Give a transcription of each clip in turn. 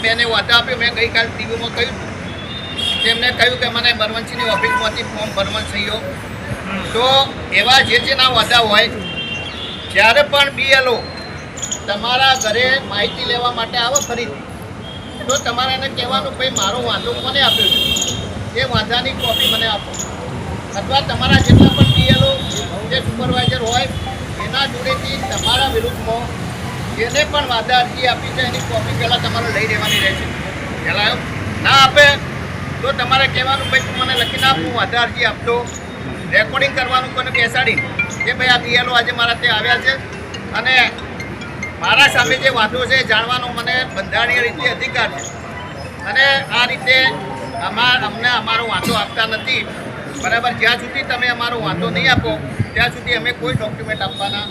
બેને વાદા આપ્યો. મેં ગઈકાલ ટીવીમાં કહ્યું તેમને કહ્યું કે મને બળવંતસિંહની ઓફિસમાંથી ફોર્મ ભરવાનું થયો. તો એવા જે ના વાદા હોય, જ્યારે પણ BLO તમારા ઘરે માહિતી લેવા માટે આવે ફરીથી, તો તમારે એને કહેવાનું ભાઈ મારો વાંધો કોને આપ્યો છે, એ વાંધાની કોપી મને આપો. અથવા તમારા જેટલા પણ BLO જે સુપરવાઇઝર હોય એના જોડેથી તમારા વિરુદ્ધમાં જેને પણ વાદા અરજી આપી છે એની કોપી પહેલાં તમારે લઈ લેવાની રહેશે. પહેલાં ના આપે તો તમારે કહેવાનું ભાઈ તું મને લખીને આપ, હું વાદા અરજી આપતો. રેકોર્ડિંગ કરવાનું કોને બેસાડી કે ભાઈ આ BLO આજે મારા ત્યાં આવ્યા છે અને મારા સામે જે વાંધો છે એ જાણવાનો મને બંધારણીય રીતે અધિકાર છે અને આ રીતે અમને અમારો વાંધો આપતા નથી. બરાબર, જ્યાં સુધી તમે અમારો વાંધો નહીં આપો ત્યાં સુધી અમે કોઈ ડોક્યુમેન્ટ આપવાના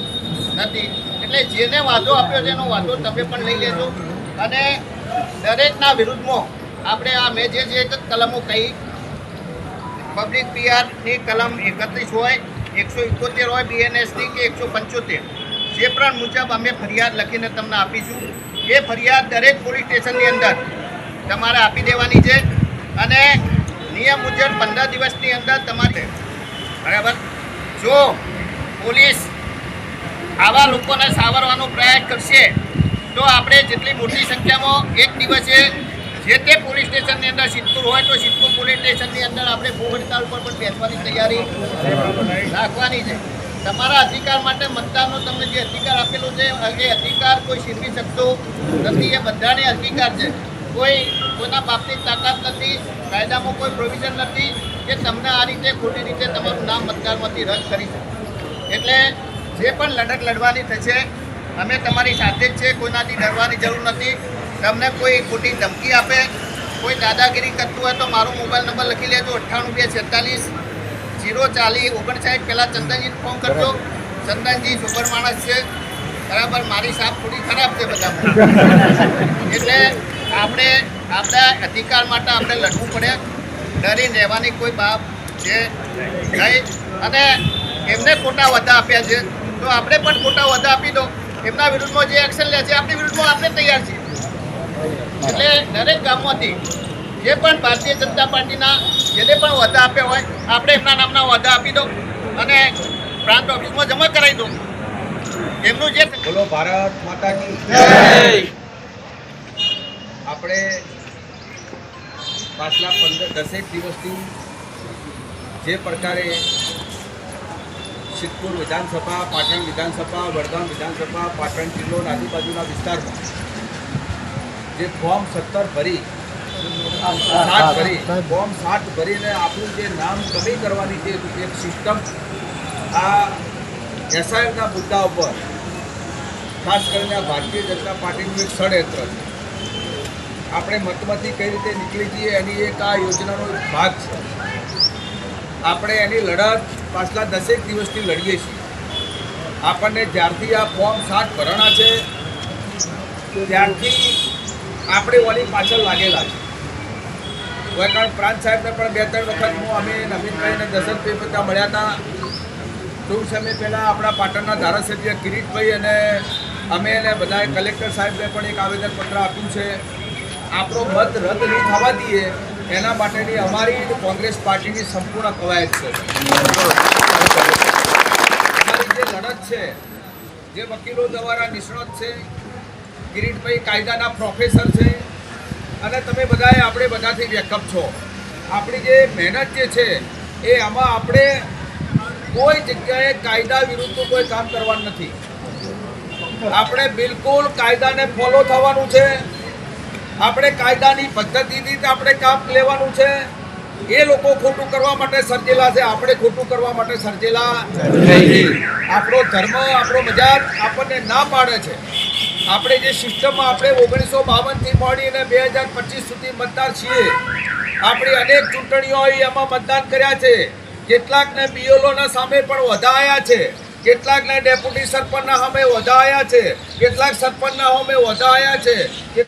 નથી. એટલે જેને વાંધો આપ્યો છે એનો વાંધો તમે પણ લઈ લેજો અને દરેકના વિરુદ્ધમાં આપણે આ મેં જે કલમો કહી, પબ્લિક PRની કલમ 31 હોય, 171 હોય, BNSની કે 175, જે પણ મુજબ અમે ફરિયાદ લખીને તમને આપીશું. એ ફરિયાદ દરેક પોલીસ સ્ટેશનની અંદર તમારે આપી દેવાની છે અને નિયમ મુજબ 15 દિવસની અંદર તમારે, બરાબર, જો પોલીસ આવા લોકોને સાવરવાનો પ્રયાસ કરશે તો આપણે જેટલી મોટી સંખ્યામાં એક દિવસે જે તે પોલીસ સ્ટેશનની અંદર સિદ્ધપુર હોય તો સિદ્ધપુર પોલીસ સ્ટેશનની અંદર આપણે ભૂખ હડતાલ પર પણ બેસવાની તૈયારી રાખવાની છે. તમારા અધિકાર માટે મતદારનો તમને જે અધિકાર આપેલો છે એ અધિકાર કોઈ છીનવી શકતો નથી. એ બધાને અધિકાર છે. કોઈના બાપની તાકાત નથી, કાયદામાં કોઈ પ્રોવિઝન નથી કે તમને આ રીતે ખોટી રીતે તમારું નામ મતદારમાંથી રદ કરી શકે. એટલે જે પણ લડત લડવાની થશે અમે તમારી સાથે જ છે, કોઈનાથી ડરવાની જરૂર નથી. તમને કોઈ ખોટી ધમકી આપે, કોઈ દાદાગીરી કરતું હોય તો મારો મોબાઈલ નંબર લખી લેજો, 98 246 040 59. પહેલાં ચંદનજીને ફોન કરજો. ચંદનજી સુપર માણસ છે, બરાબર, મારી સાપ થોડી ખરાબ છે બધા. એટલે આપણે આપણા અધિકાર માટે આપણે લડવું પડે. ડરી રહેવાની કોઈ બાબ છે નહીં. અને એમને ખોટા વાદા આપ્યા છે તો આપણે પણ ખોટા વાદા આપી દો. એમના વિરુદ્ધમાં જે એક્શન લે છે આપણી વિરુદ્ધમાં આપણે તૈયાર છીએ. એટલે દરેક ગામમાંથી જે પણ ભારતીય જનતા પાર્ટીના જેને પણ વાદા આપ્યા હોય આપણે એમના નામના વાદા આપી દો અને પ્રાંત ઓફિસમાં જમા કરાવી દો. એમનું જે બોલો ભારત માતા કી જય. આપણે પાછલા 10 દિવસથી જે પ્રકારે સિદ્ધપુર વિધાનસભા, પાટણ વિધાનસભા, વડગામ વિધાનસભા, પાટણ જિલ્લો અને આજુબાજુના વિસ્તારમાં જે ફોર્મ 17 ભરી ફોર્મ 7 ભરીને આપણું જે નામ કમી કરવાની જે એક સિસ્ટમ આ SIRના મુદ્દા ઉપર ખાસ કરીને ભારતીય જનતા પાર્ટીનું એક ષડયંત્ર છે. આપણે મતમાંથી કઈ રીતે નીકળી જઈએ એની એક આ યોજનાનો એક ભાગ છે. આપણે એની લડત પાછલા 10 દિવસથી લડીએ છીએ. આપણને જ્યારથી આ ફોર્મ 7 ભરણા છે ત્યારથી આપણે ઓની પાછળ લાગેલા છે. કારણ પ્રાંત સાહેબને પણ 2-3 વખત અમે નવીનભાઈ અને દશરથભાઈ બધા મળ્યા હતા. ટૂંક સમય પહેલાં આપણા પાટણના ધારાસભ્ય કિરીટભાઈ અને અમે એને બધાએ કલેક્ટર સાહેબને પણ એક આવેદનપત્ર આપ્યું છે. આપણો મત રદ નહીં થવા દઈએ એના માટેની અમારી કોંગ્રેસ પાર્ટીની સંપૂર્ણ કવાયત છે. અમારી જે લડત છે, જે વકીલો દ્વારા નિષ્ણાત છે, કિરીટભાઈ કાયદાના પ્રોફેસર છે અને તમે બધાએ આપણે બધાથી વેકઅપ છો. આપણી જે મહેનત જે છે એ આમાં આપણે કોઈ જગ્યાએ કાયદા વિરુદ્ધનું કોઈ કામ કરવાનું નથી. આપણે બિલકુલ કાયદાને ફોલો થવાનું છે. આપણે કાયદાની પદ્ધતિથી આપણે કામ લેવાનું છે. એ લોકો ખોટું કરવા માટે સર્જેલા છે, આપણે ખોટું કરવા માટે સર્જેલા નથી. આપણો ધર્મ, આપણો મજાક આપણને ના પાડે છે. આપણે જે સિસ્ટમમાં આપણે 1952થી મળીને 2025 સુધી મતદાર છીએ. આપણી અનેક ચૂંટણીઓ એમાં મતદાન કર્યા છે. કેટલાકને BLOના સામે પણ વધાયા છે, કેટલાકને ડેપ્યુટી સરપંચના સામે વધાયા છે, કેટલાક સરપંચના સામે વધાયા છે.